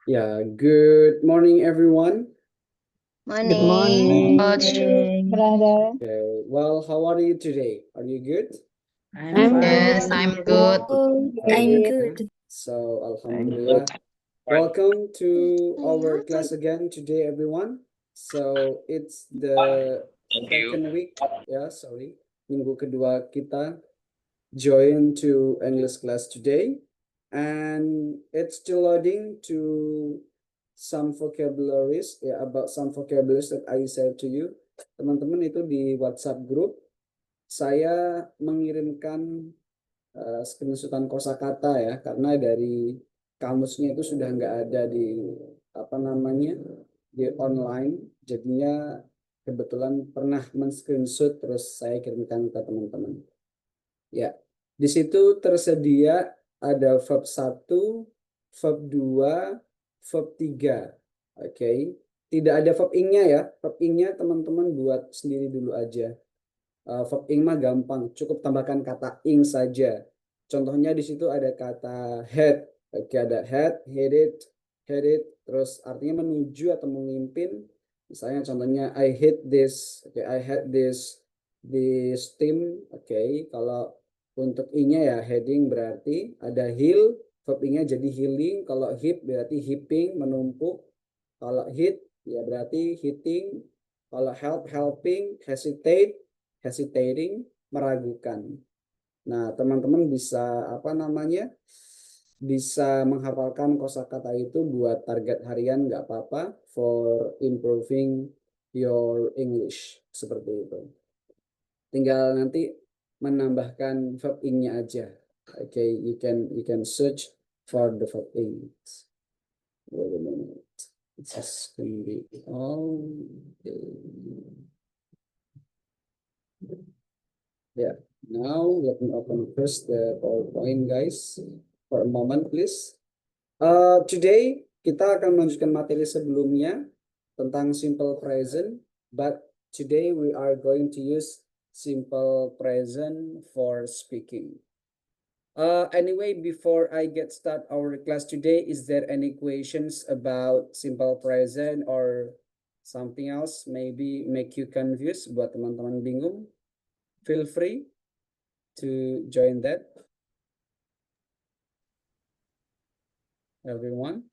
Yeah, good morning, everyone. Good Morning, morning. brother. Okay, well, how are you today? Are you good? I'm Yes, fine. I'm good. I'm good. So, Alhamdulillah. Welcome to our class again today, everyone. So, it's the second week, minggu kedua kita join to English class today. And it's still loading to some vocabularies, about some vocabularies that I said to you. Teman-teman, itu di WhatsApp group, saya mengirimkan screenshotan kosakata ya, karena dari kamusnya itu sudah nggak ada di di online, jadinya kebetulan pernah men-screenshot terus saya kirimkan ke teman-teman. Ya, di situ tersedia ada verb 1, verb 2, verb 3. Oke. Tidak ada verb ing-nya ya. Verb ing-nya teman-teman buat sendiri dulu aja. Verb ing mah gampang, cukup tambahkan kata ing saja. Contohnya di situ ada kata head. Oke, ada head, headed, terus artinya menuju atau memimpin. Misalnya contohnya I hate this. Oke, I had this team. Oke, kalau untuk ing-nya ya heading berarti ada heal, verb ing-nya jadi healing. Kalau hip berarti hipping, menumpuk. Kalau hit ya berarti hitting. Kalau help, helping. Hesitate, hesitating, meragukan. Nah, teman-teman bisa bisa menghafalkan kosakata itu buat target harian nggak apa-apa, for improving your English, seperti itu. Tinggal nanti menambahkan verb ing-nya aja. Okay, you can search for the verb ing. Wait a minute. It's just going to be all yeah. Now let me open first the PowerPoint, guys. For a moment, please. Today kita akan melanjutkan materi sebelumnya tentang simple present, but today we are going to use simple present for speaking. Anyway, before I get start our class today, is there any questions about simple present or something else maybe make you confused? Buat teman-teman bingung, feel free to join that. Everyone.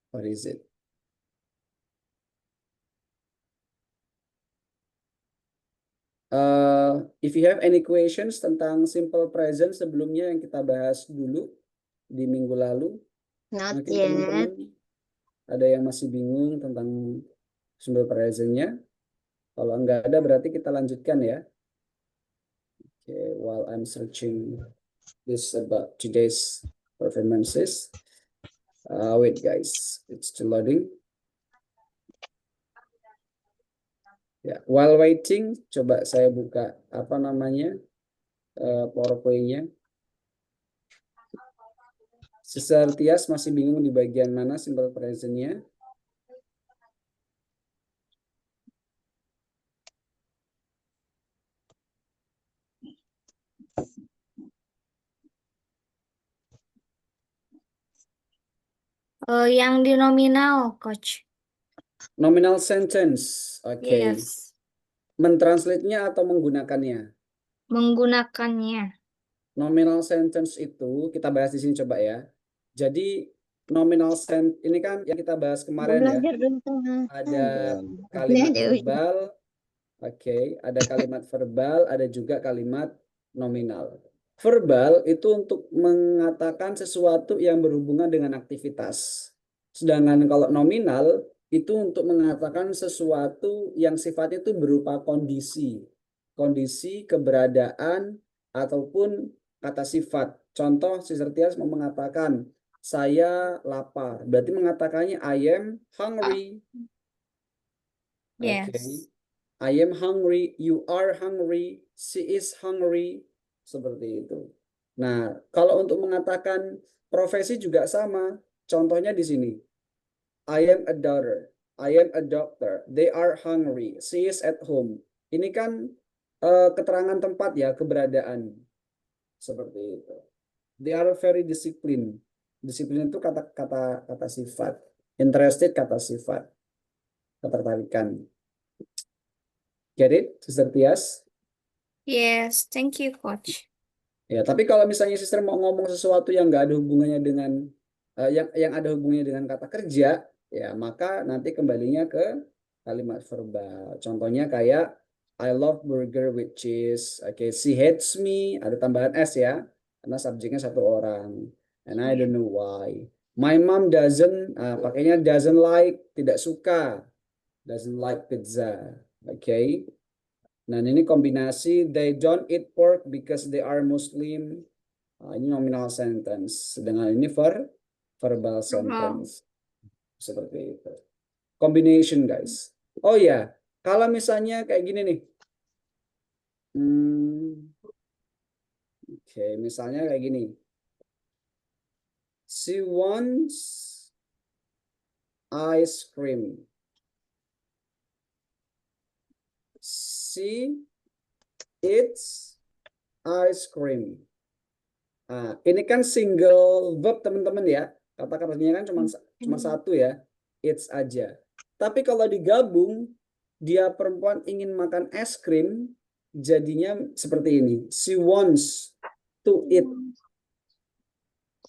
What is it? If you have any questions tentang simple present sebelumnya yang kita bahas dulu di minggu lalu, Not mungkin yet. teman-teman ada yang masih bingung tentang simple present-nya. Kalau nggak ada berarti kita lanjutkan ya. Okay, while I'm searching this about today's performances. Wait guys, it's still loading. Ya, while waiting, coba saya buka PowerPoint-nya. Sister Tias masih bingung di bagian mana simple present-nya? Yang di nominal, Coach. Nominal sentence, oke. Yes. Mentranslate-nya atau menggunakannya? Menggunakannya. Nominal sentence itu kita bahas di sini coba ya. Jadi nominal sentence ini kan yang kita bahas kemarin ya. Ada kalimat verbal, oke. Ada kalimat verbal, ada juga kalimat nominal. Verbal itu untuk mengatakan sesuatu yang berhubungan dengan aktivitas. Sedangkan kalau nominal itu untuk mengatakan sesuatu yang sifatnya itu berupa kondisi. Kondisi, keberadaan, ataupun kata sifat. Contoh, Sister Tias mau mengatakan, saya lapar. Berarti mengatakannya I am hungry. Yes. Okay. I am hungry, you are hungry, she is hungry. Seperti itu. Nah, kalau untuk mengatakan profesi juga sama. Contohnya di sini. I am a daughter. I am a doctor. They are hungry. She is at home. Ini kan keterangan tempat ya, keberadaan. Seperti itu. They are very disciplined. Disiplin itu kata sifat. Interested kata sifat. Ketertarikan. Get it, Sister Tias? Yes, thank you, Coach. Ya, tapi kalau misalnya Sister mau ngomong sesuatu yang nggak ada hubungannya dengan yang ada hubungannya dengan kata kerja, ya maka nanti kembalinya ke kalimat verbal. Contohnya kayak I love burger with cheese. Oke, she hates me, ada tambahan s ya, karena subjeknya satu orang. And I don't know why. My mom doesn't, pakainya doesn't like, tidak suka, doesn't like pizza. Oke. Nah, ini kombinasi they don't eat pork because they are Muslim. Ini nominal sentence. Sedangkan ini verbal sentence. Seperti itu. Combination, guys. Oh ya, kalau misalnya kayak gini nih. Oke, misalnya kayak gini. She wants ice cream. She eats ice cream. Nah, ini kan single verb teman-teman ya. Kata-katanya kan cuma satu ya. It's aja. Tapi kalau digabung, dia perempuan ingin makan es krim, jadinya seperti ini. She wants to eat.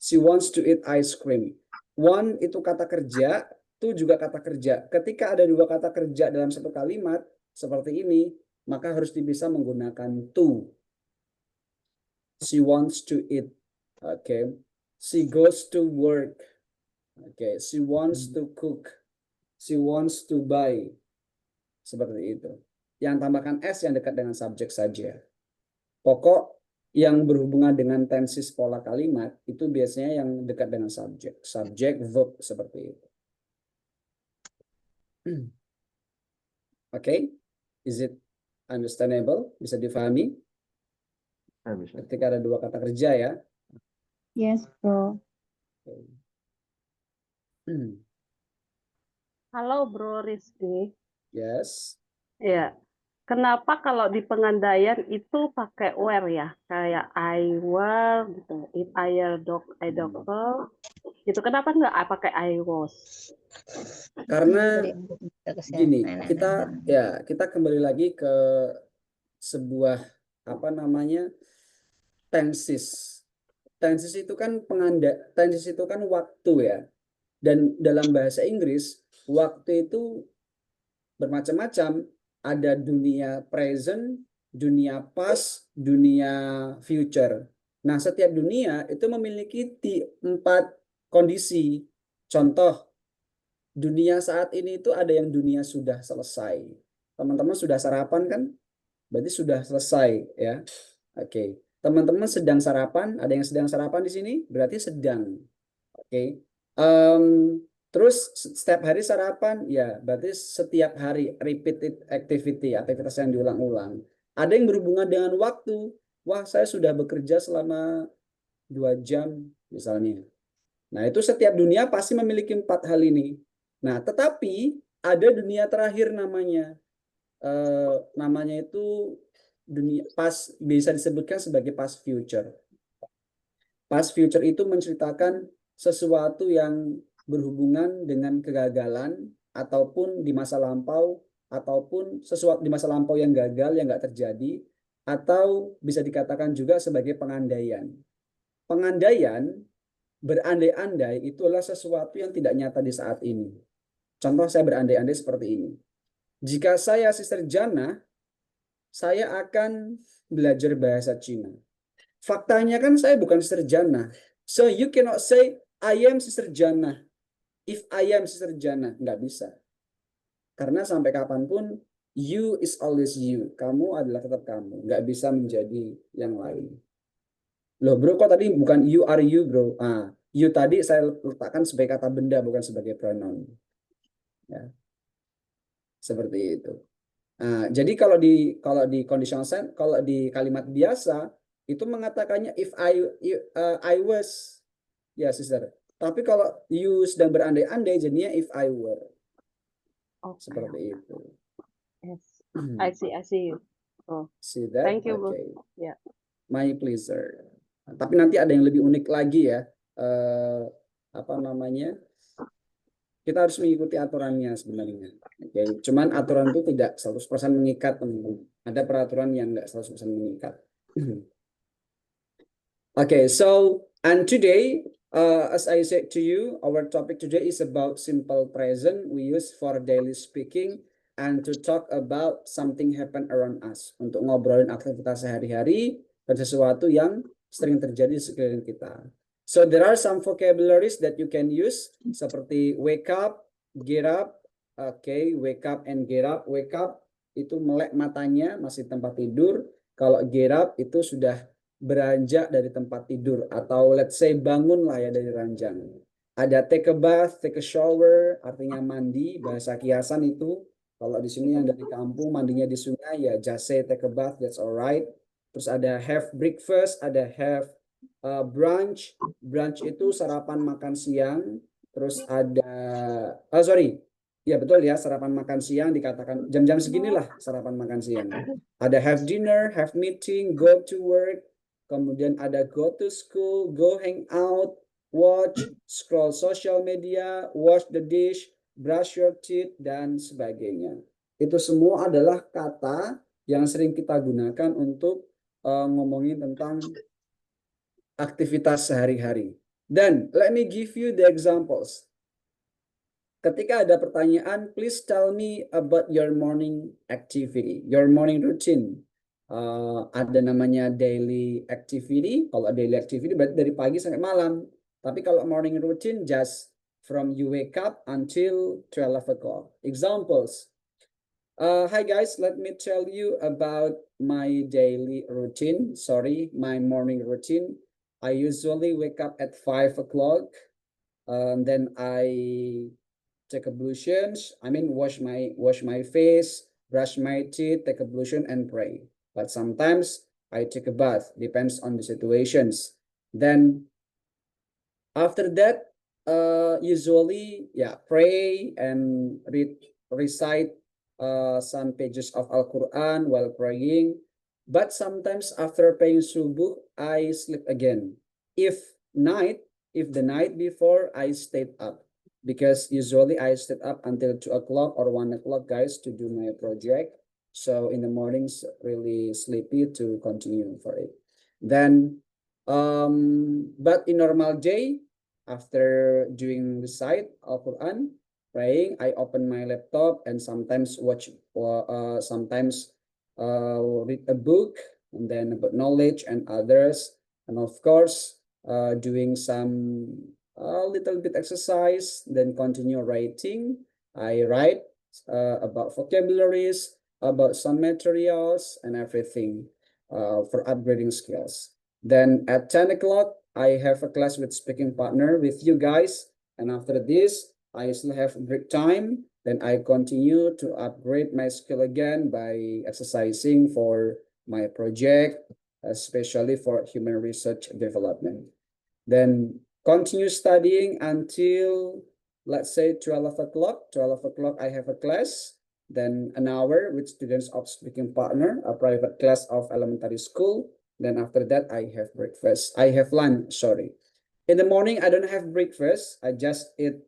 She wants to eat ice cream. One itu kata kerja, two juga kata kerja. Ketika ada dua kata kerja dalam satu kalimat seperti ini, maka harus bisa menggunakan to. She wants to eat. Okay. She goes to work. Okay. She wants to cook. She wants to buy. Seperti itu. Yang tambahkan s yang dekat dengan subjek saja. Pokok yang berhubungan dengan tenses pola kalimat itu biasanya yang dekat dengan subjek. Subjek, verb seperti itu. Okay. Is it understandable? Bisa difahami? Bisa. Ketika ada dua kata kerja ya. Yes, bro. Halo Bro Rizky. Yes. Ya. Kenapa kalau di pengandaian itu pakai were ya? Kayak I were gitu. If I doctor gitu. Kenapa nggak pakai I was? Karena gini, Nah, kita kembali lagi ke sebuah tenses. Tenses itu kan tenses itu kan waktu ya. Dan dalam bahasa Inggris, waktu itu bermacam-macam. Ada dunia present, dunia past, dunia future. Nah, setiap dunia itu memiliki 4 kondisi. Contoh, dunia saat ini itu ada yang dunia sudah selesai. Teman-teman sudah sarapan kan? Berarti sudah selesai ya. Oke. Teman-teman sedang sarapan, ada yang sedang sarapan di sini? Berarti sedang. Oke. Terus setiap hari sarapan, ya berarti setiap hari repeated activity, aktivitas yang diulang-ulang. Ada yang berhubungan dengan waktu. Wah, saya sudah bekerja selama 2 jam misalnya. Nah, itu setiap dunia pasti memiliki 4 hal ini. Nah, tetapi ada dunia terakhir namanya. Namanya itu dunia past, bisa disebutkan sebagai past future. Past future itu menceritakan sesuatu yang berhubungan dengan kegagalan ataupun di masa lampau ataupun sesuatu di masa lampau yang gagal yang nggak terjadi atau bisa dikatakan juga sebagai pengandaian. Pengandaian berandai-andai itu adalah sesuatu yang tidak nyata di saat ini. Contoh saya berandai-andai seperti ini. Jika saya Sister Jana, saya akan belajar bahasa Cina. Faktanya kan saya bukan Sister Jana. So you cannot say I am Sister Jana. If I am Sister Jana, nggak bisa. Karena sampai kapanpun, you is always you. Kamu adalah tetap kamu. Nggak bisa menjadi yang lain. Loh bro, kok tadi bukan you are you bro? You tadi saya letakkan sebagai kata benda, bukan sebagai pronoun. Ya. Seperti itu. Jadi kalau di conditional sentence, kalau di kalimat biasa, itu mengatakannya if I was, ya sister. Tapi kalau you sedang berandai-andai jadinya if I were. Oke. Seperti itu. Yes. I see. Oh, See that? thank you, Bu. Okay. Ya. My pleasure. Tapi nanti ada yang lebih unik lagi ya. Apa namanya? Kita harus mengikuti aturannya sebenarnya. Oke. Cuman aturan itu tidak 100% mengikat, teman-teman. Ada peraturan yang nggak 100% mengikat. Okay, so and today, as I said to you, our topic today is about simple present we use for daily speaking and to talk about something happen around us. Untuk ngobrolin aktivitas sehari-hari dan sesuatu yang sering terjadi di sekeliling kita. So there are some vocabularies that you can use seperti wake up, get up. Okay, wake up and get up. Wake up itu melek matanya masih tempat tidur. Kalau get up itu sudah beranjak dari tempat tidur atau let's say bangun lah ya dari ranjang. Ada take a bath, take a shower, artinya mandi, bahasa kiasan itu. Kalau di sini yang dari kampung mandinya di sungai ya just say take a bath, that's alright. Terus ada have breakfast, ada have brunch. Brunch itu sarapan makan siang. Terus ada, ya betul ya, sarapan makan siang dikatakan jam-jam seginilah sarapan makan siang. Ada have dinner, have meeting, go to work. Kemudian ada go to school, go hang out, watch, scroll social media, wash the dish, brush your teeth, dan sebagainya. Itu semua adalah kata yang sering kita gunakan untuk ngomongin tentang aktivitas sehari-hari. Dan let me give you the examples. Ketika ada pertanyaan, please tell me about your morning activity, your morning routine. Ada namanya daily activity. Kalau daily activity berarti dari pagi sampai malam. Tapi kalau morning routine just from you wake up until 12 o'clock. Examples. Hi guys, let me tell you about my daily routine. Sorry, my morning routine. I usually wake up at 5 o'clock. Then I take ablutions. Wash my face, brush my teeth, take ablution, and pray. But sometimes I take a bath, depends on the situations. Then after that, usually, pray and recite some pages of Al-Quran while praying. But sometimes after praying subuh, I sleep again. If the night before, I stayed up. Because usually I stayed up until 2 o'clock or 1 o'clock, guys, to do my project. So in the mornings, really sleepy to continue for it. Then, but in normal day, after doing recite Al-Quran, praying, I open my laptop and sometimes read a book, and then about knowledge and others. And of course, doing some a little bit exercise, then continue writing. I write about vocabularies, about some materials and everything for upgrading skills. Then at 10 o'clock, I have a class with speaking partner with you guys. And after this, I still have break time. Then I continue to upgrade my skill again by exercising for my project, especially for human research development. Then continue studying until, let's say, 12 o'clock. 12 o'clock, I have a class. Then an hour with students of speaking partner, a private class of elementary school. Then after that, I have breakfast. I have lunch, sorry. In the morning, I don't have breakfast. I just eat,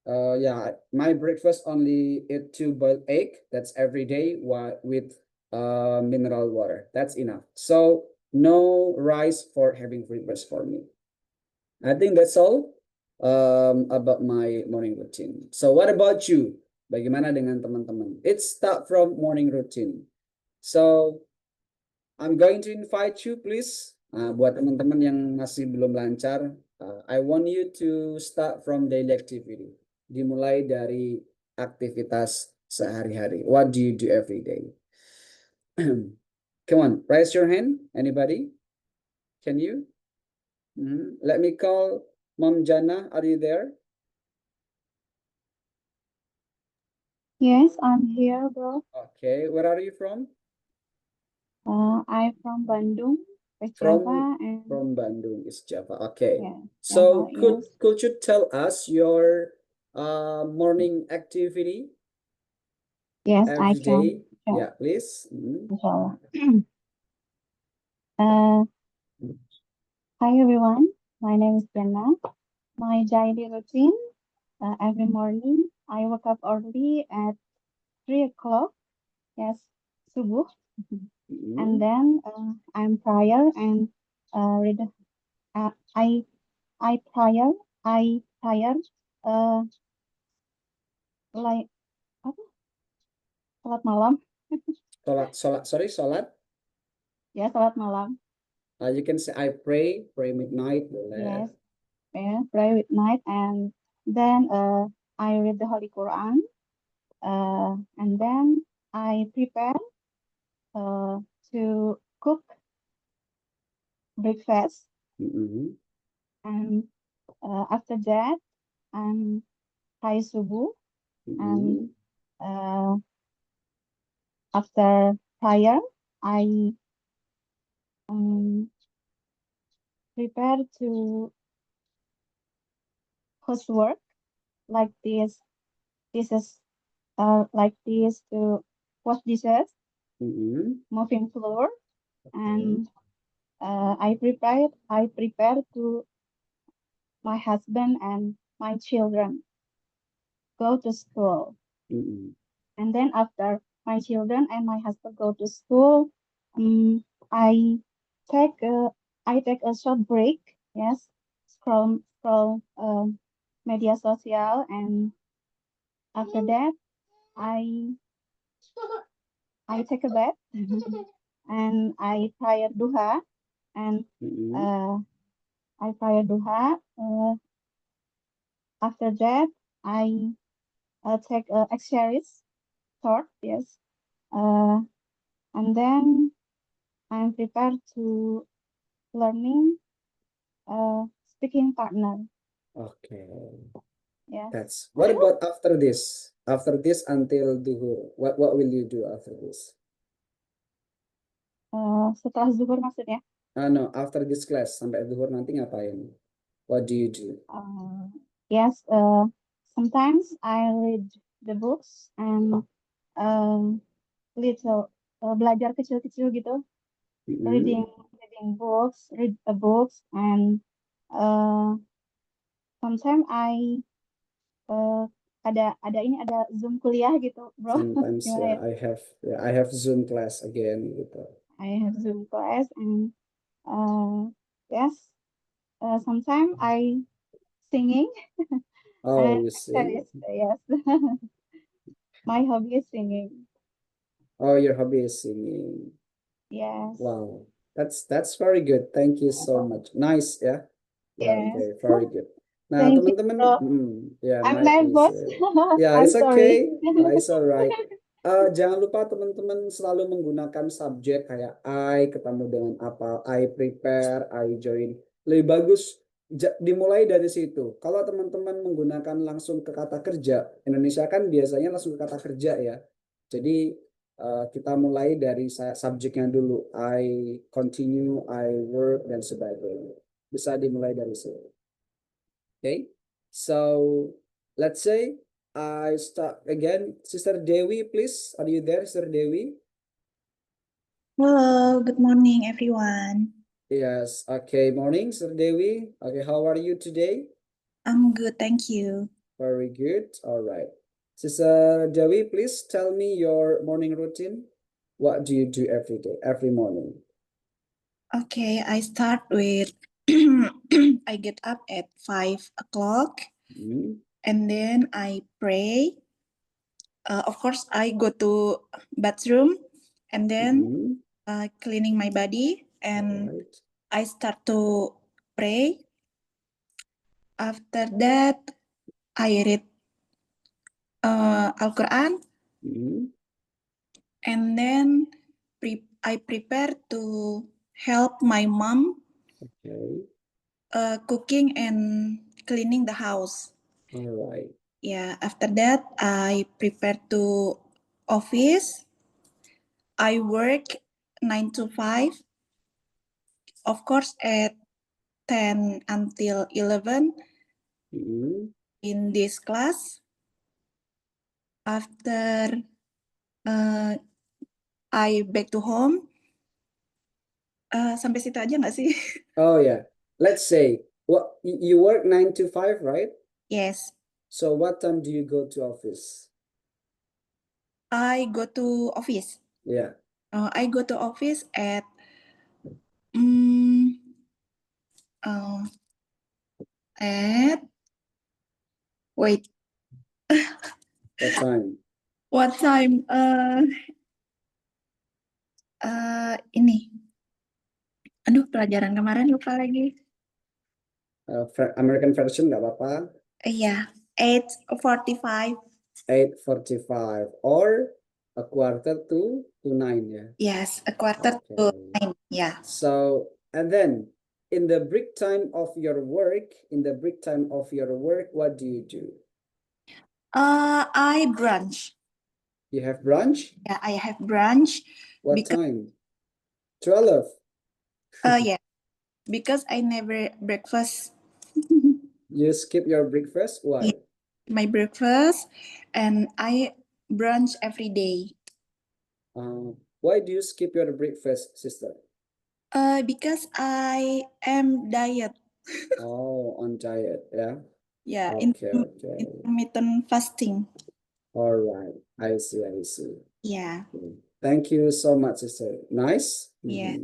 my breakfast only eat 2 boiled egg. That's every day with mineral water. That's enough. So no rice for having breakfast for me. I think that's all about my morning routine. So what about you? Bagaimana dengan teman-teman? It start from morning routine. So I'm going to invite you, please. Buat teman-teman yang masih belum lancar, I want you to start from daily activity. Dimulai dari aktivitas sehari-hari. What do you do every day? Come on, raise your hand. Anybody? Can you? Let me call Mom Jana. Are you there? Yes, I'm here, bro. Okay, where are you from? I'm from Bandung, West From Java and from Bandung, East Java. Okay. yeah, So Java, yes. could you tell us your morning activity Yes, I every can. day? Sure. Yeah, please. Inshallah. Hi everyone, my name is Jenna. My daily routine, every morning I wake up early at 3 o'clock, yes, subuh, and then I'm prayer and read. I prayer uh like apa? Salat malam, Sholat. ya salat malam, You can say I pray midnight. yes, yeah, pray with night, and then I read the Holy Quran, and then I prepare to cook breakfast, Mhm. and after that I subuh, and uh, after prayer I um, prepare to housework like this. This is like this to wash dishes, mopping floor, and I prepare to my husband and my children go to school. And then after my children and my husband go to school, I take a short break. Yes, scroll media social, and after that I take a bath and I prayer duha, and I prayer duha. After that I take a exercise short. Yes, and then I'm prepared to learning speaking partner. Okay. Yes. That's what about after this? After this until duhur, what will you do after this? Setelah zuhur maksudnya? No, after this class sampai duhur nanti ngapain? What do you do? Yes. Sometimes I read the books and little belajar kecil-kecil gitu. Reading books, read books, and sometimes I ada Zoom kuliah gitu, bro. Sometimes Gimana ya? I have Zoom class again gitu. I have Zoom class, and yes, sometimes I singing. Oh, And you sing? yes, my hobby is singing. Oh, your hobby is singing. Yes, Wow, that's very good. Thank you so much. Nice, yeah. yes. Okay, very good. Nah, Thank you, teman-teman, bro. ya, I'm my nervous. pleasure. Ya, I'm it's sorry. okay. It's alright. Jangan lupa teman-teman selalu menggunakan subjek kayak I ketemu dengan apa, I prepare, I join. Lebih bagus dimulai dari situ. Kalau teman-teman menggunakan langsung ke kata kerja, Indonesia kan biasanya langsung ke kata kerja ya. Jadi kita mulai dari subjeknya dulu. I continue, I work, dan sebagainya. Bisa dimulai dari situ. Okay, so let's say I start again. Sister Dewi, please. Are you there, Sister Dewi? Hello, good morning, everyone. Yes. Okay, morning, Sister Dewi. Okay, how are you today? I'm good, thank you. Very good. All right. Sister Dewi, please tell me your morning routine. What do you do every day, every morning? Okay, I start with I get up at 5 o'clock and then I pray. Of course, I go to bathroom and then cleaning my body, and I start to pray. After that, I read Al-Quran, and then I prepare to help my mom cooking and cleaning the house. All right. Yeah, after that, I prepare to office. I work 9 to 5. of course, at 10 until 11 Mm-hmm. in this class. After I back to home, sampai situ aja nggak sih? Oh yeah. Let's say what you work 9 to 5, right? Yes, So what time do you go to office? I go to office. Yeah. I go to office at mm, uh, at wait, What time? what time? Ini. Aduh, pelajaran kemarin lupa lagi. American version nggak apa-apa. Iya, 8:45. 8:45 or a quarter to 9, yeah. Yes, a quarter to Okay. 9. Yeah. So, and then in the break time of your work, what do you do? I brunch. You have brunch? Yeah, I have brunch. What Because time? 12. yeah, because I never breakfast. You skip your breakfast? Why? My breakfast, and I brunch every day. Why do you skip your breakfast, sister? Because I am diet. Oh, on diet, yeah. Yeah, Okay. intermittent fasting. All right. I see. Yeah, Thank you so much, sister. Nice. Yeah.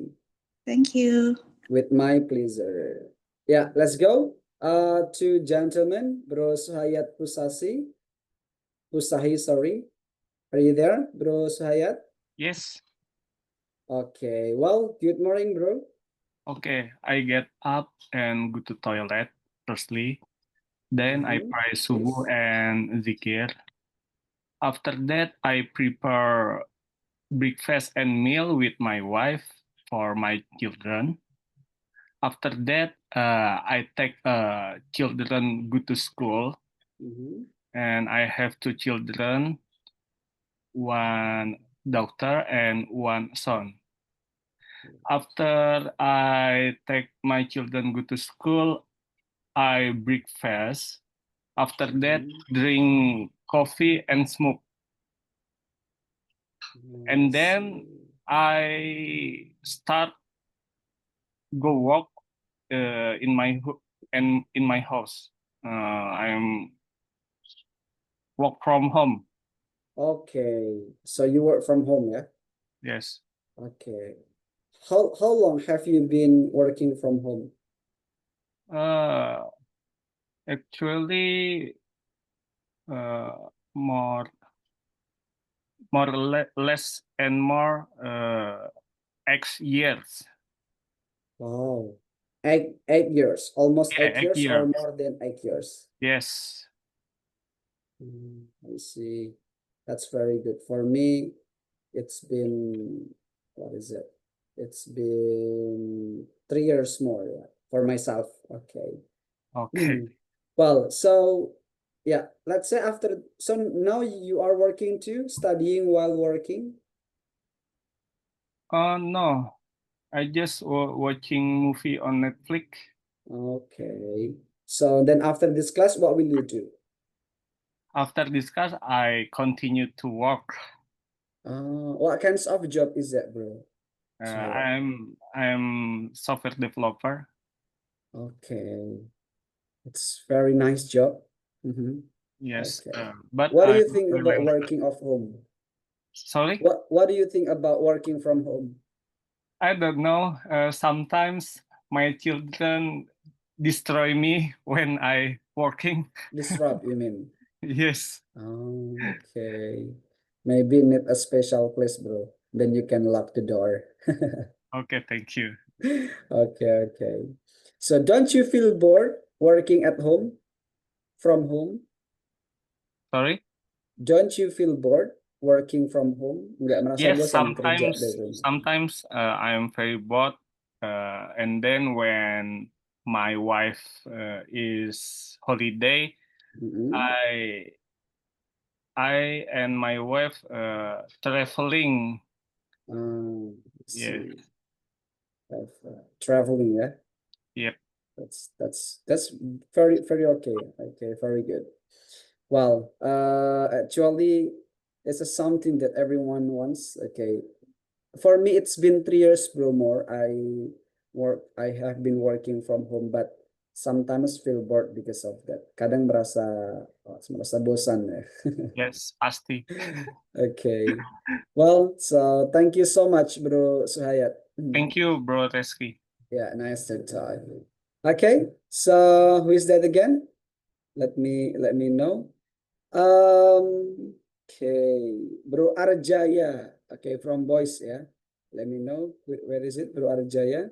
Thank you. With my pleasure. Yeah, let's go. To gentlemen, Bro Suhayat Pusahi, sorry. Are you there, Bro Suhayat? Yes. Okay. Well, good morning, bro. Okay. I get up and go to toilet firstly. Then I pray subuh and zikir. After that, I prepare breakfast and meal with my wife for my children. After that, I take children go to school, and I have 2 children, 1 daughter and 1 son. After I take my children go to school, I breakfast. After that, drink coffee and smoke. And then I start go walk in my house. I'm work from home. Okay. So you work from home, yeah? Yes. Okay. How long have you been working from home? Actually, more less and more X years. Wow. 8 years, almost Yeah, 8 8 years or years. more than 8 years. Yes. I see. That's very good. For me, it's been, what is it? It's been 3 years more, yeah, for myself. Okay. Okay. Well, so yeah, let's say so now you are working too, studying while working. No, I just watching movie on Netflix. Okay. So then after this class, what will you do? After this class, I continue to work. What kinds of job is that, bro? I'm software developer. Okay. It's very nice job. Yes. Okay. But What do you I'm think about really- working off home? Sorry? What do you think about working from home? I don't know. Sometimes my children destroy me when I working. Disrupt, you mean? Yes. Oh, okay. Maybe need a special place, bro. Then you can lock the door. Okay, thank you. Okay. So don't you feel bored working at home, from home? Sorry? Don't you feel bored working from home? Nggak merasa Yes, bosan kerja dari rumah? sometimes I am very bored. And then when my wife is holiday, I and my wife traveling. I Yeah. see. traveling, yeah. Yep. That's very okay. Okay, very good. Well, actually, it's something that everyone wants. Okay, for me, it's been 3 years, bro. More I have been working from home, but sometimes feel bored because of that. Kadang merasa bosan ya. Yes, pasti. Okay. Well, so thank you so much, bro Suhayat. Thank you, Bro Reski. Yeah, nice to talk. Okay, so who is that again? Let me know. Okay, Bro Arjaya. Okay, from Boys, yeah. Let me know. Where is it, Bro Arjaya?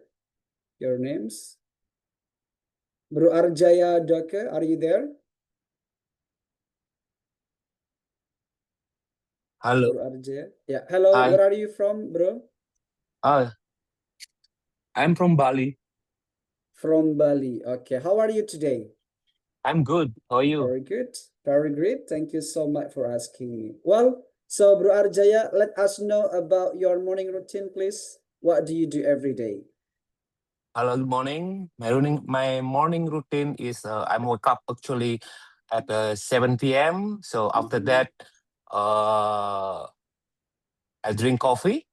Your names? Bro Arjaya Doka, are you there? Hello. Bro Arjaya. Yeah. Hello, Hi. where are you from, bro? I'm from Bali. From Bali. Okay. How are you today? I'm good. How are you? Very good. Very great. Thank you so much for asking me. Well, so Bro Arjaya, let us know about your morning routine, please. What do you do every day? Hello, good morning. My morning routine is I wake up actually at 7 p.m. So after that, I drink coffee.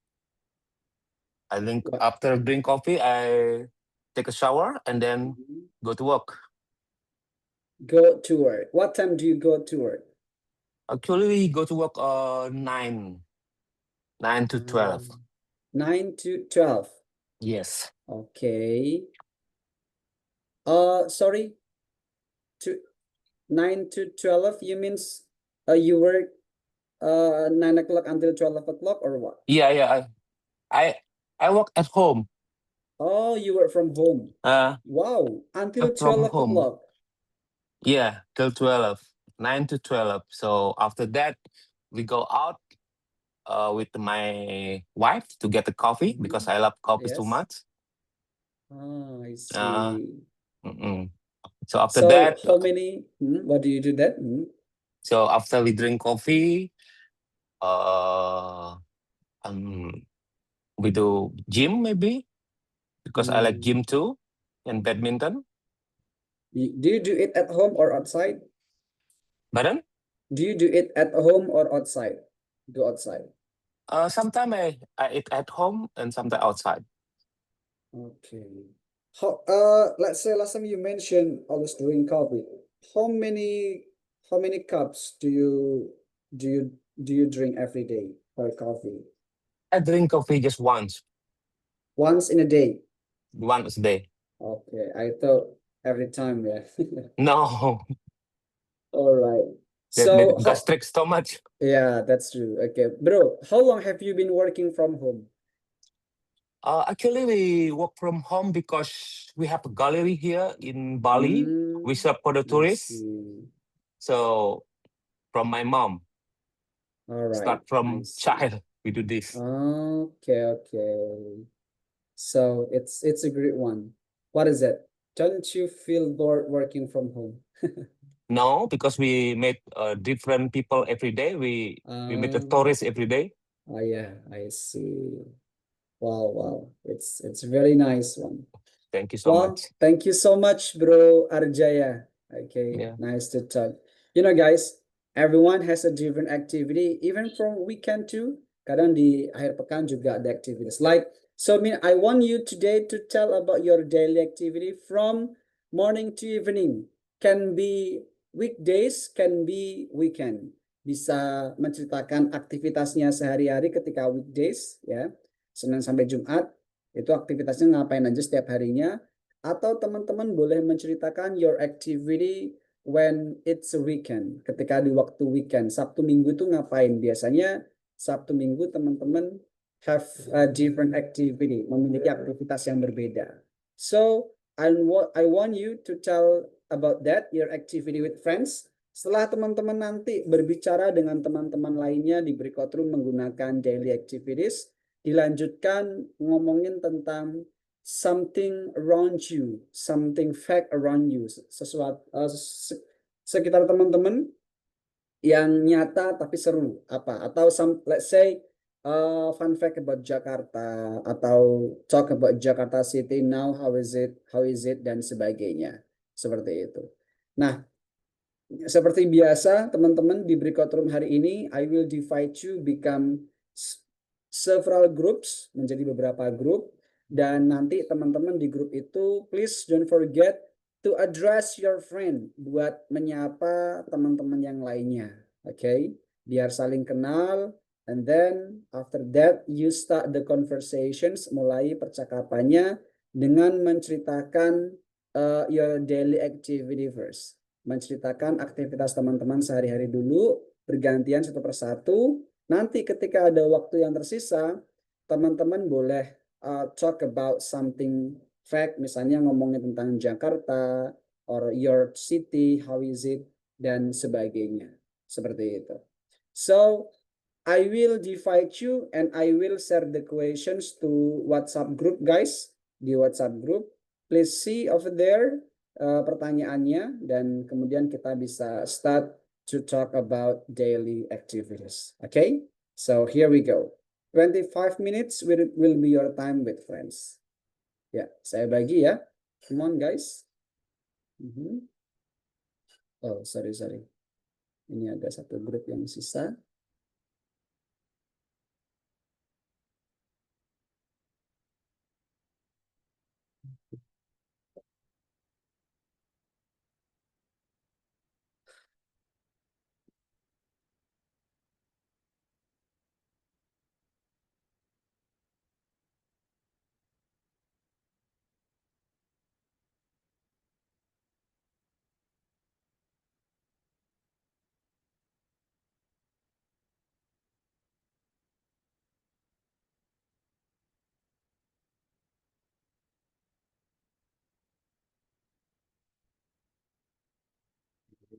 After drink coffee, I take a shower and then go to work. Go to work. What time do you go to work? Actually, we go to work 9 to 12. 9 to 12. Yes. Okay. Sorry. 9 to 12, you means you work 9 o'clock until 12 o'clock or what? Yeah. I work at home. Oh, you work from home. Wow, until From 12 home. o'clock. Yeah, till 12, 9 to 12. So after that, we go out with my wife to get the coffee because I love coffee so Yes. much. Oh, I Uh, see. So after So that, how many? What do you do that? so after we drink coffee, we do gym maybe because I like gym too and badminton. Do you do it at home or outside? Pardon? Do you do it at home or outside? Go outside. Sometimes I eat at home and sometimes outside. Okay. Let's say last time you mentioned always drink coffee. How many cups do you drink every day for coffee? I drink coffee just once Once in a day. a day. Okay, I thought every time, yeah. No, All right. that So gastric stomach. yeah, that's true. Okay, bro, how long have you been working from home? Actually, we work from home because we have a gallery here in Bali. We serve for the I tourists. see. So from my mom, All right. start I from see. child, we do this. Okay. So it's a great one. What is it? Don't you feel bored working from home? No, because we meet different people every day. We meet the tourists every day. Oh yeah, I see. Wow. It's a very nice one. Thank you so Well, much. thank you so much, bro Arjaya. Okay, Yeah. nice to talk. You know, guys, everyone has a different activity, even from weekend too. Kadang di akhir pekan juga ada activities. Like, so I want you today to tell about your daily activity from morning to evening. Can be weekdays, can be weekend. Bisa menceritakan aktivitasnya sehari-hari ketika weekdays, ya, Senin sampai Jumat. Itu aktivitasnya ngapain aja setiap harinya. Atau teman-teman boleh menceritakan your activity when it's a weekend. Ketika di waktu weekend, Sabtu Minggu itu ngapain? Biasanya Sabtu Minggu teman-teman have a different activity, memiliki aktivitas yang berbeda. So, I want you to tell about that, your activity with friends. Setelah teman-teman nanti berbicara dengan teman-teman lainnya di breakout room menggunakan daily activities, dilanjutkan ngomongin tentang something around you, something fact around you, sesuatu sekitar teman-teman yang nyata tapi seru apa, atau let's say fun fact about Jakarta atau talk about Jakarta City now, how is it dan sebagainya. Seperti itu. Nah, seperti biasa teman-teman di breakout room hari ini I will divide you become several groups menjadi beberapa grup, dan nanti teman-teman di grup itu please don't forget to address your friend, buat menyapa teman-teman yang lainnya. Oke, biar saling kenal. And then after that you start the conversations, mulai percakapannya dengan menceritakan your daily activity first. Menceritakan aktivitas teman-teman sehari-hari dulu, bergantian satu persatu. Nanti ketika ada waktu yang tersisa, teman-teman boleh talk about something fact, misalnya ngomongin tentang Jakarta or your city, how is it, dan sebagainya. Seperti itu. So, I will divide you and I will share the questions to WhatsApp group, guys. Di WhatsApp group, please see over there pertanyaannya, dan kemudian kita bisa start to talk about daily activities. Okay? So here we go. 25 minutes will be your time with friends. Ya, saya bagi ya. Come on, guys. Oh, sorry. Ini ada satu grup yang sisa.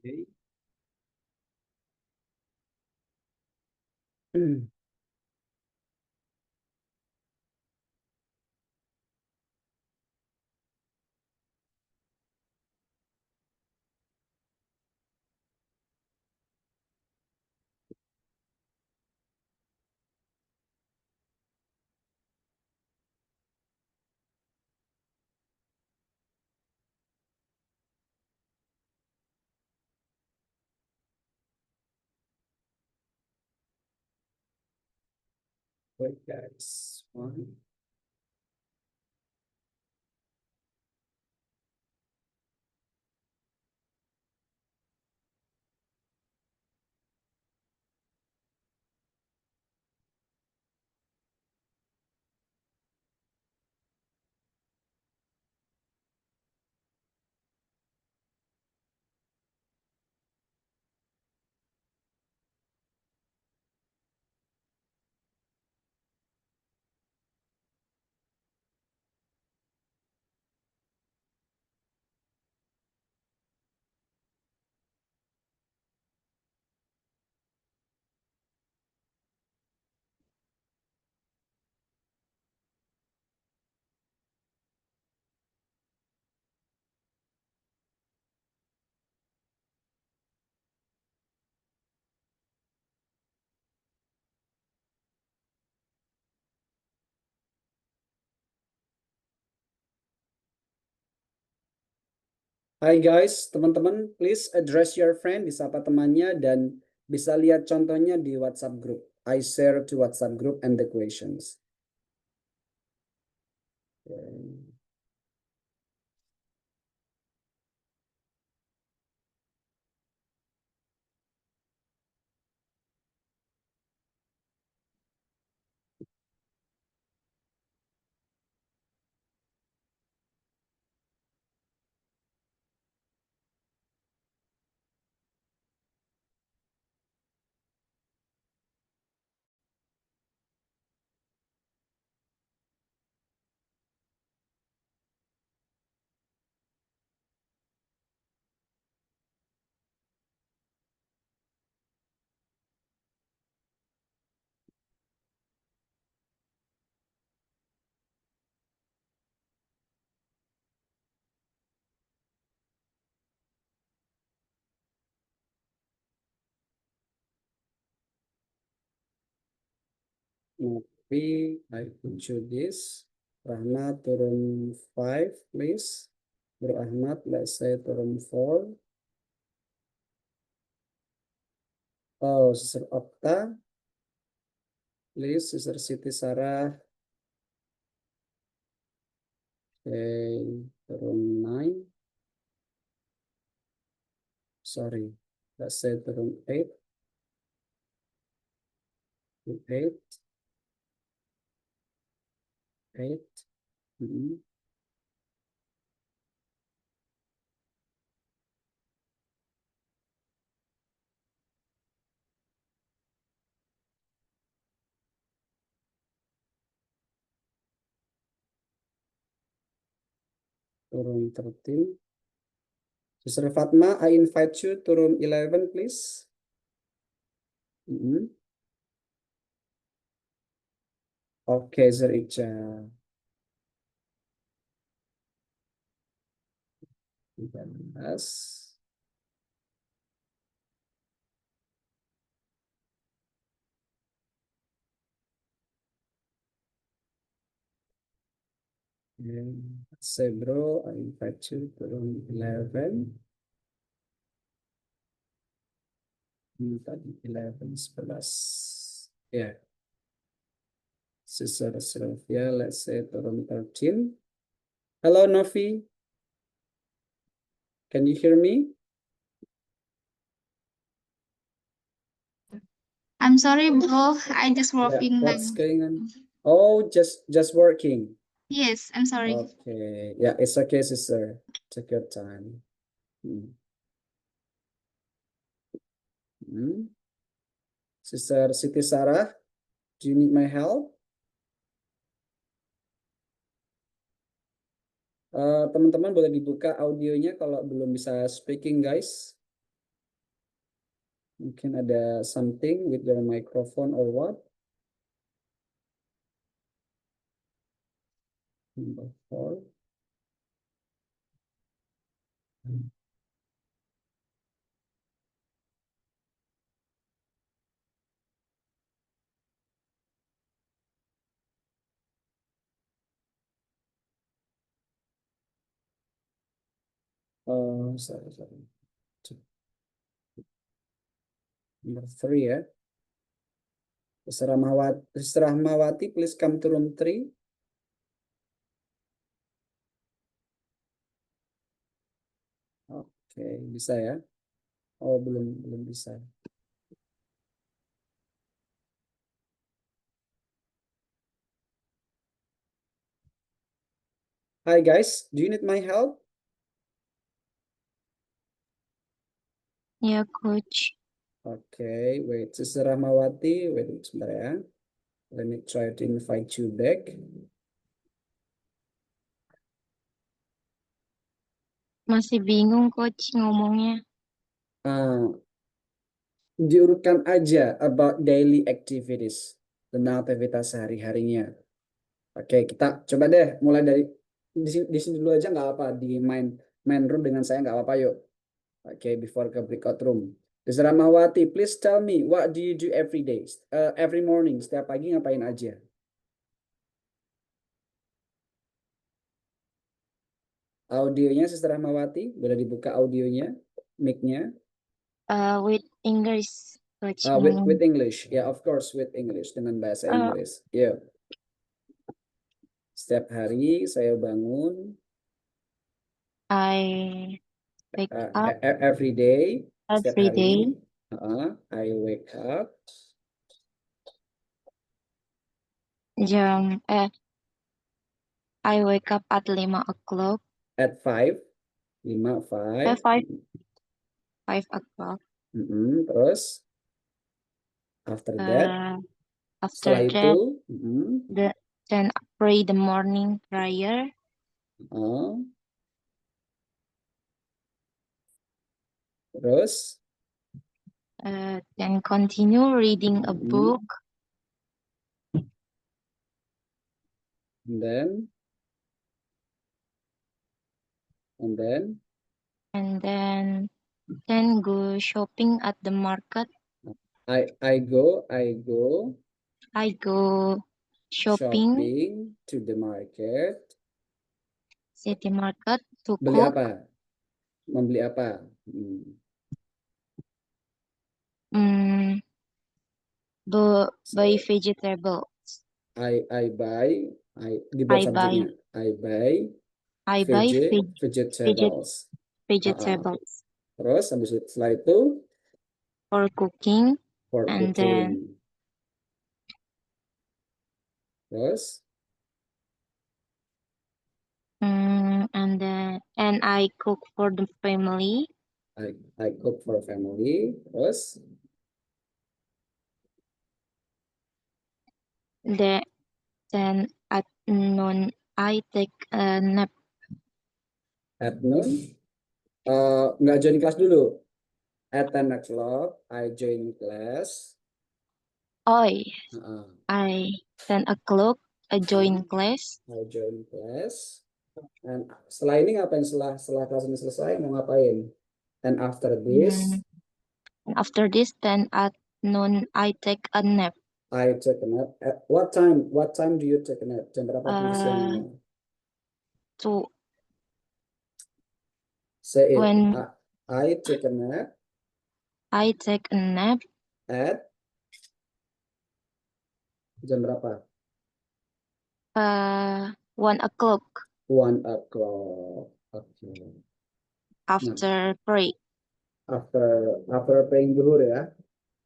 Okay. Wait, guys. One. Hai guys, teman-teman, please address your friend, disapa temannya, dan bisa lihat contohnya di WhatsApp group. I share to WhatsApp group and the questions. Okay. Novi, I put you this. Rahmat turun 5, please. Bro Ahmad, let's say turun 4. Oh, Sister Okta. Please, Sister Siti Sarah. Okay, turun 9. Sorry, let's say turun 8. 8. 8. Turun 13. Sister Fatma, I invite you turun 11, please. Okay, Sister Ica. 13. And say, bro, I invite you turun 11. Tadi 11, 11. Yeah. Sister Sylvia, let's say turun 13. Hello, Novi. Can you hear me? I'm sorry, bro. I just Yeah, working what's now. going on? Oh, just working. Yes, I'm sorry. Okay. Yeah, it's okay, sister. Take your time. Sister Siti Sarah, do you need my help? Teman-teman boleh dibuka audionya kalau belum bisa speaking, guys. Mungkin ada something with your microphone or what? Number 4. Sorry. Number 3 ya. Sister Rahmawati, please come to room 3. Oke, bisa ya? Oh, belum bisa. Hi guys, do you need my help? Yeah, coach. Okay, wait, Sister Rahmawati, wait sebentar ya. Let me try to invite you back. Masih bingung, coach, ngomongnya. Diurutkan aja about daily activities, tentang aktivitas sehari-harinya. Oke, kita coba deh mulai dari di sini dulu aja nggak apa, di main room dengan saya nggak apa-apa, yuk. Oke, before ke breakout room. Sister Rahmawati, please tell me what do you do every day? Every morning, setiap pagi ngapain aja? Audionya Sister Rahmawati, boleh dibuka audionya, mic-nya. With English, coach. With English, yeah, of course with English, dengan bahasa Inggris. Yeah. Setiap hari saya bangun. I wake up Every day. Setiap every hari. day. I wake up. I wake up at 5 o'clock. At 5. 5. 5 o'clock. Terus after that. After Setelah that, itu. then pray the morning prayer. Terus. Then continue reading a book. And then go shopping at the market. I go I go shopping, Shopping to the market. city market to Beli cook. apa? Membeli apa? Mm, buy So, vegetables. I buy, dibuat I buy subjeknya. I buy I buy vegetables. vegetables Terus setelah itu for cooking, for and then cooking. Terus and I cook for the family. I cook for family. Terus Then at noon I take a nap. at noon, nggak join kelas dulu. At 10 o'clock, I join class. I 10 o'clock I join class. I join class. And setelah ini ngapain? Setelah kelas ini selesai mau ngapain? And after this, After this, then at noon I take a nap. I take a nap. At what time? What time do you take a nap? Jam berapa tidur siangnya? To Say it. when I take a nap I take a nap at jam berapa? 1 o'clock 1 o'clock. Okay. after pray. After praying duhur ya.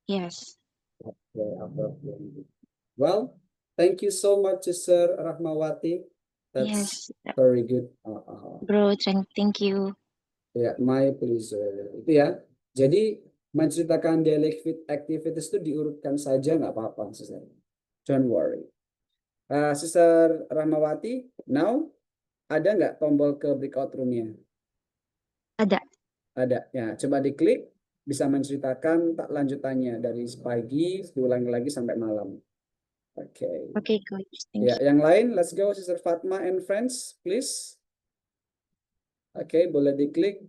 Yes. Okay, after praying. Well, thank you so much, Sister Rahmawati. That's Yes, very good. bro. Thank you. Ya, my pleasure. Itu ya. Jadi menceritakan dialect activities itu diurutkan saja nggak apa-apa, Sister. Don't worry. Sister Rahmawati, now ada nggak tombol ke breakout room-nya? Ada. Ada. Ya, coba diklik. Bisa menceritakan tak lanjutannya dari pagi diulangi lagi sampai malam. Oke. Okay, coach. Thank Ya, yang lain, let's go, Sister Fatma and friends, please. Oke, boleh diklik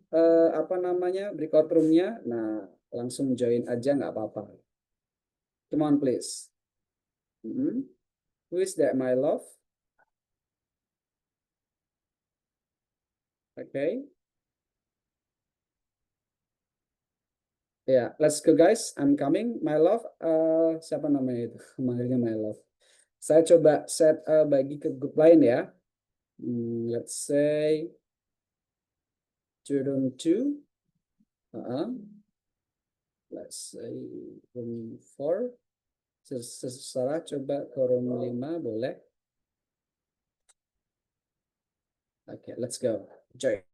apa namanya breakout room-nya. Nah, langsung join aja nggak apa-apa. Come on, please. Who is that, my love? Okay. Ya, let's go guys. I'm coming, my love. Siapa namanya itu? Manggilnya my love. Saya coba set bagi ke grup lain ya. Let's say room 2. Let's say room 4. Sarah coba ke room 5 boleh. Okay, let's go. Join.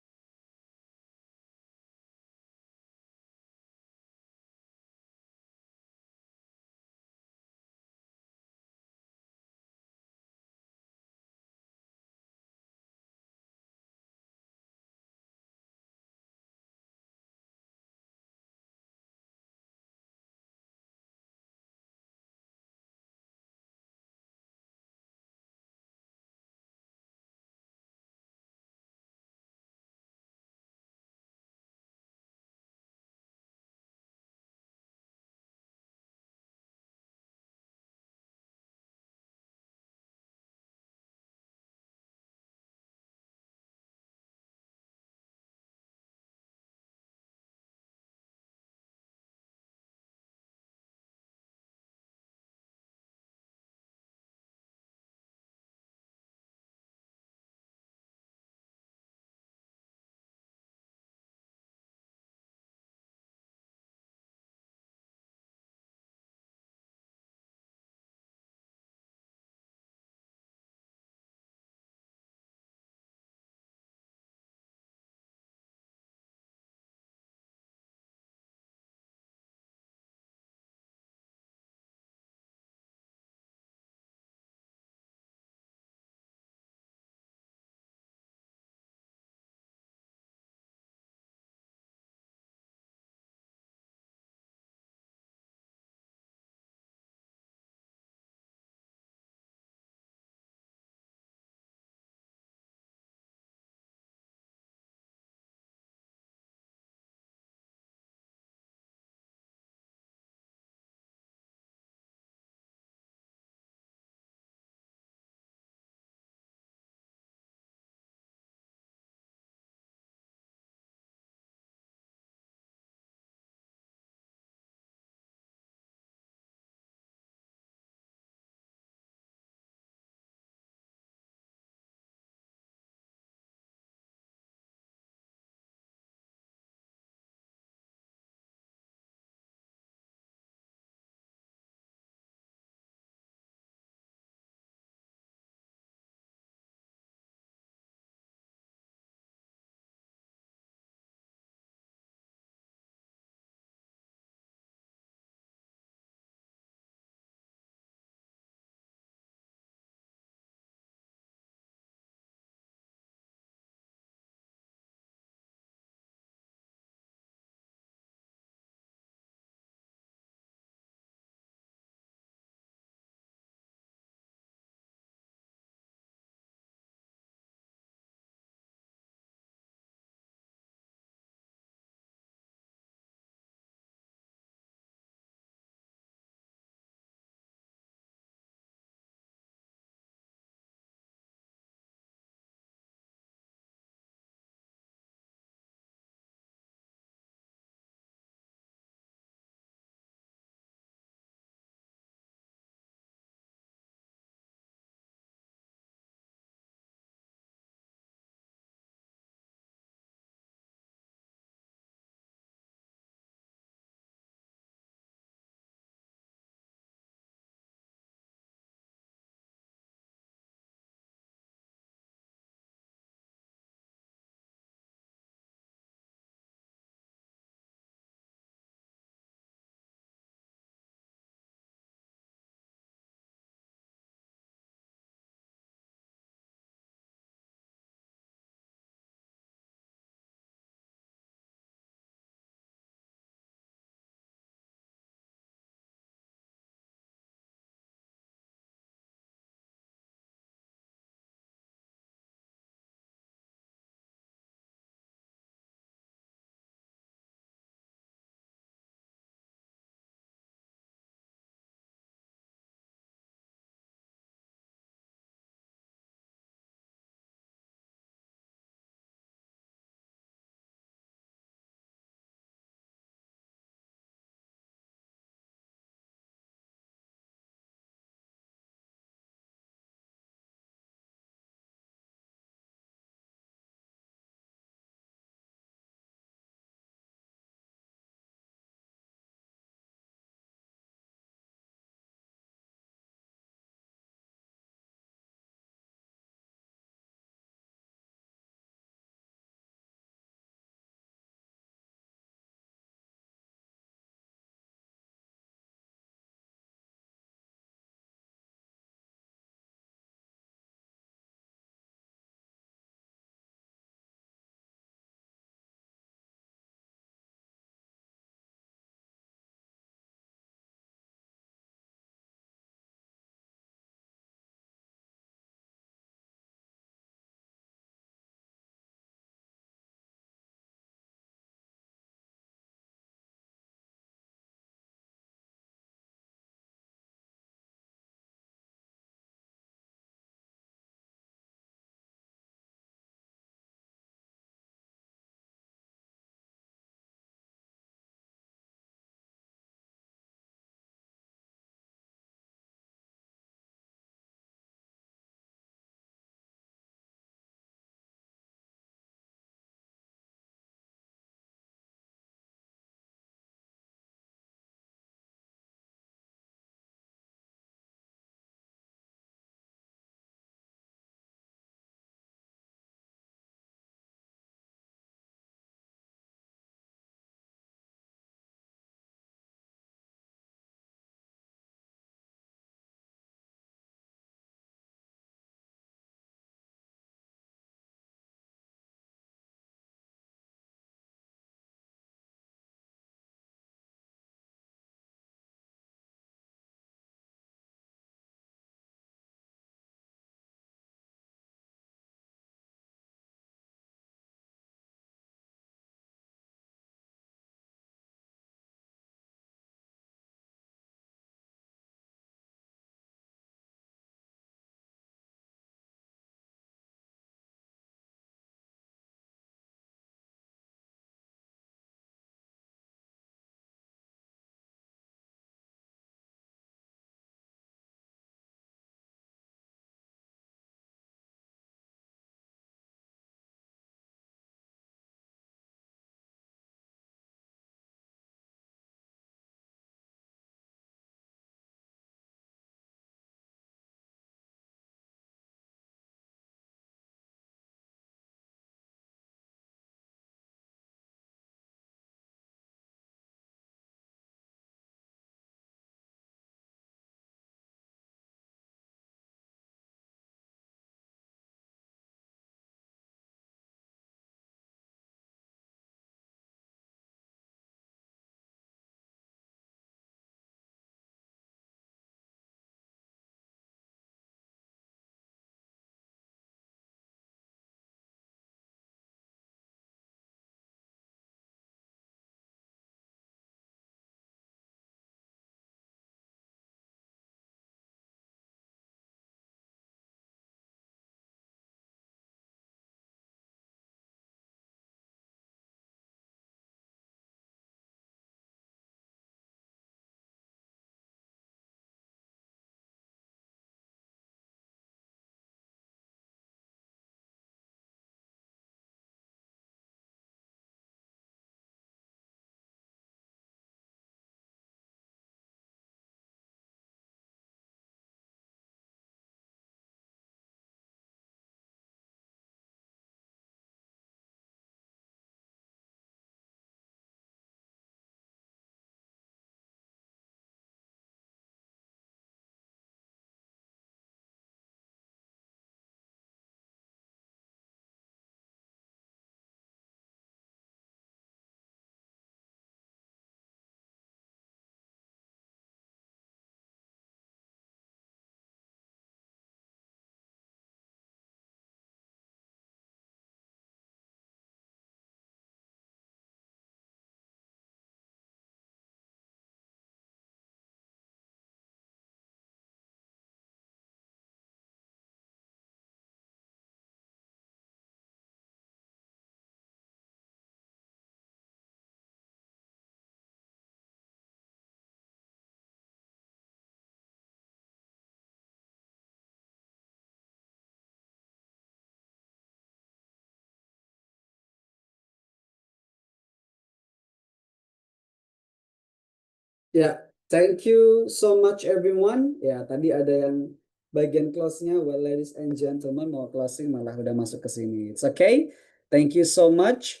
Ya, thank you so much everyone. Ya, tadi ada yang bagian close-nya. Well, ladies and gentlemen, mau closing malah udah masuk ke sini. It's okay. Thank you so much.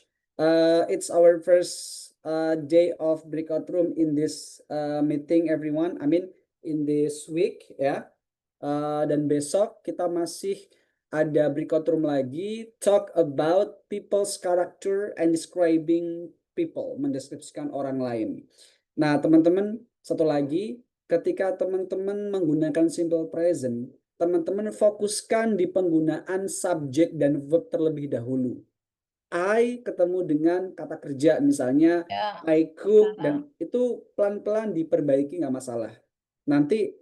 It's our first day of breakout room in this meeting, everyone. I mean, in this week, ya. Dan besok kita masih ada breakout room lagi, talk about people's character and describing people, mendeskripsikan orang lain. Nah, teman-teman, satu lagi, ketika teman-teman menggunakan simple present, teman-teman fokuskan di penggunaan subjek dan verb terlebih dahulu. I ketemu dengan kata kerja, misalnya I cook, dan itu pelan-pelan diperbaiki, nggak masalah. Nanti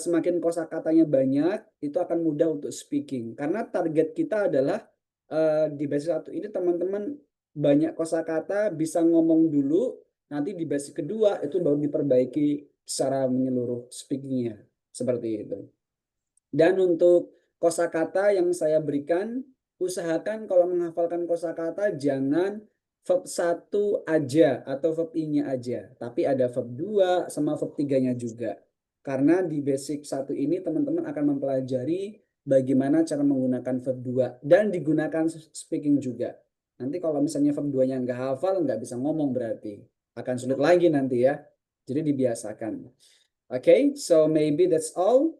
semakin kosakatanya banyak, itu akan mudah untuk speaking. Karena target kita adalah di basic 1 ini teman-teman banyak kosakata, bisa ngomong dulu, nanti di basic 2 itu baru diperbaiki secara menyeluruh speakingnya, seperti itu. Dan untuk kosakata yang saya berikan, usahakan kalau menghafalkan kosakata jangan verb 1 aja atau verb I-nya aja, tapi ada verb 2 sama verb 3-nya juga. Karena di basic 1 ini teman-teman akan mempelajari bagaimana cara menggunakan verb 2 dan digunakan speaking juga. Nanti kalau misalnya verb 2-nya nggak hafal, nggak bisa ngomong berarti. Akan sulit lagi nanti ya. Jadi dibiasakan. Okay, so maybe that's all.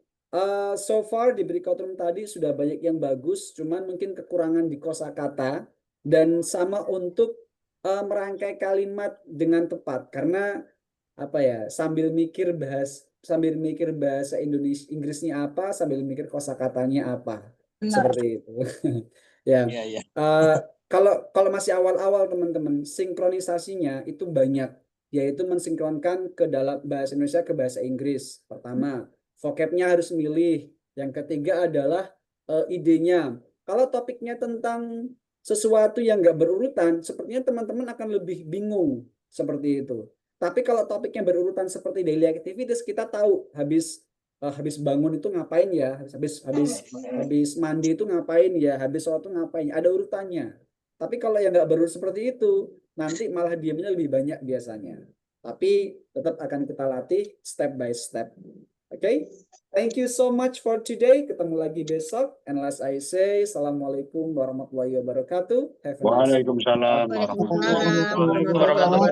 So far di breakout room tadi sudah banyak yang bagus, cuman mungkin kekurangan di kosakata dan sama untuk merangkai kalimat dengan tepat, karena apa ya, sambil mikir bahasa Inggrisnya apa, sambil mikir kosakatanya apa, seperti itu. Ya. Kalau masih awal-awal teman-teman, sinkronisasinya itu banyak, yaitu mensinkronkan ke dalam bahasa Indonesia ke bahasa Inggris. Pertama, vocabnya harus milih. Yang ketiga adalah idenya. Kalau topiknya tentang sesuatu yang nggak berurutan, sepertinya teman-teman akan lebih bingung seperti itu. Tapi kalau topiknya berurutan seperti daily activities, kita tahu habis bangun itu ngapain ya, habis mandi itu ngapain ya, habis sholat itu ngapain, ada urutannya. Tapi kalau yang nggak berurut seperti itu, nanti malah diamnya lebih banyak biasanya. Tapi tetap akan kita latih step by step. Okay, thank you so much for today. Ketemu lagi besok. And last I say, Assalamualaikum warahmatullahi wabarakatuh. Have a nice day. Waalaikumsalam warahmatullahi wabarakatuh.